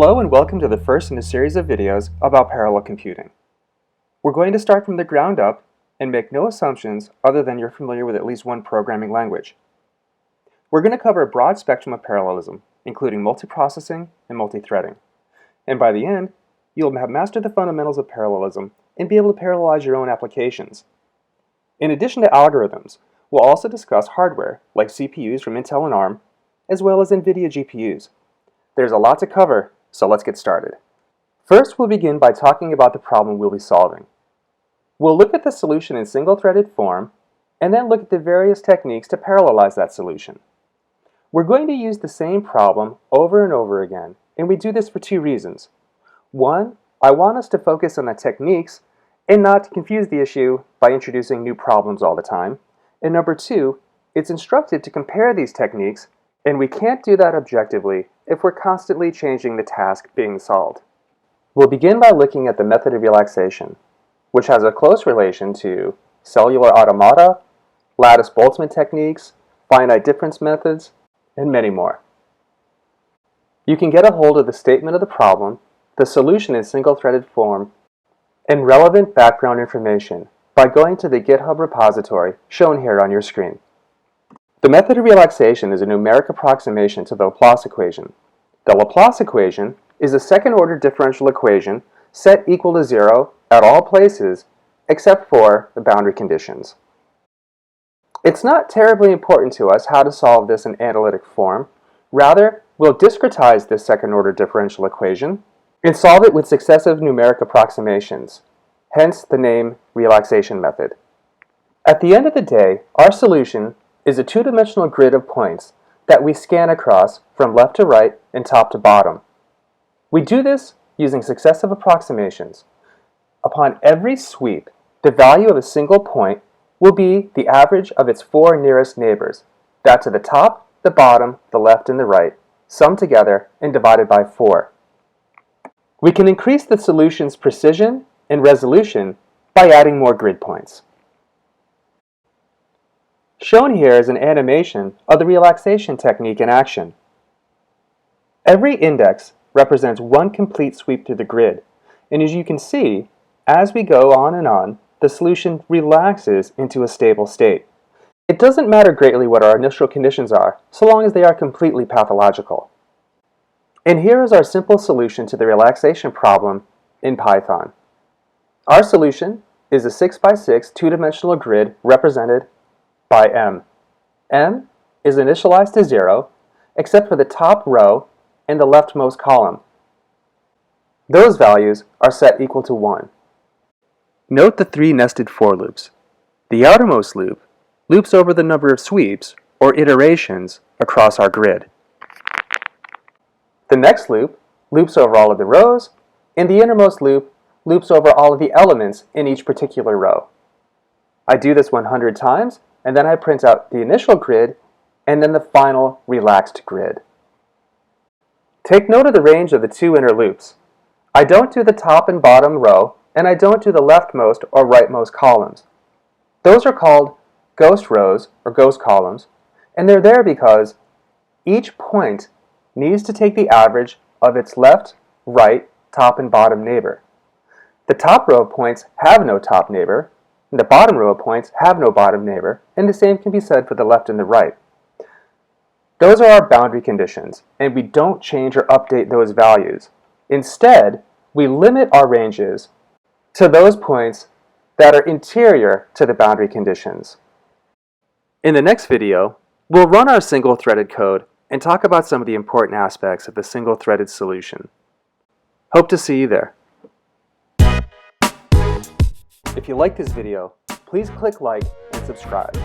Hello and welcome to the first in a series of videos about parallel computing. We're going to start from the ground up and make no assumptions other than you're familiar with at least one programming language. We're going to cover a broad spectrum of parallelism, including multiprocessing and multithreading. And by the end, you'll have mastered the fundamentals of parallelism and be able to parallelize your own applications. In addition to algorithms, we'll also discuss hardware like CPUs from Intel and ARM, as well as NVIDIA GPUs. There's a lot to cover, so let's get started. First, we'll begin by talking about the problem we'll be solving. We'll look at the solution in single-threaded form, and then look at the various techniques to parallelize that solution. We're going to use the same problem over and over again, and we do this for two reasons. One, I want us to focus on the techniques and not to confuse the issue by introducing new problems all the time. And number two, it's instructive to compare these techniques, and we can't do that objectively if we're constantly changing the task being solved. We'll begin by looking at the method of relaxation, which has a close relation to cellular automata, lattice Boltzmann techniques, finite difference methods, and many more. You can get a hold of the statement of the problem, the solution in single-threaded form, and relevant background information by going to the GitHub repository shown here on your screen. The method of relaxation is a numeric approximation to the Laplace equation. The Laplace equation is a second-order differential equation set equal to 0 at all places except for the boundary conditions. It's not terribly important to us how to solve this in analytic form. Rather, we'll discretize this second-order differential equation and solve it with successive numeric approximations, hence the name relaxation method. At the end of the day, our solution is a two-dimensional grid of points that we scan across from left to right and top to bottom. We do this using successive approximations. Upon every sweep, the value of a single point will be the average of its four nearest neighbors, that to the top, the bottom, the left, and the right, summed together and divided by 4. We can increase the solution's precision and resolution by adding more grid points. Shown here is an animation of the relaxation technique in action. Every index represents one complete sweep through the grid, and as you can see, as we go on and on, the solution relaxes into a stable state. It doesn't matter greatly what our initial conditions are, so long as they are completely pathological. And here is our simple solution to the relaxation problem in Python. Our solution is a 6x6 two-dimensional grid represented by M. M is initialized to 0, except for the top row and the leftmost column. Those values are set equal to 1. Note the 3 nested for loops. The outermost loop loops over the number of sweeps, or iterations, across our grid. The next loop loops over all of the rows, and the innermost loop loops over all of the elements in each particular row. I do this 100 times, and then I print out the initial grid and then the final relaxed grid. Take note of the range of the 2 inner loops. I don't do the top and bottom row, and I don't do the leftmost or rightmost columns. Those are called ghost rows or ghost columns, and they're there because each point needs to take the average of its left, right, top, and bottom neighbor. The top row of points have no top neighbor, and the bottom row of points have no bottom neighbor, and the same can be said for the left and the right. Those are our boundary conditions, and we don't change or update those values. Instead, we limit our ranges to those points that are interior to the boundary conditions. In the next video, we'll run our single-threaded code and talk about some of the important aspects of the single-threaded solution. Hope to see you there. If you like this video, please click like and subscribe.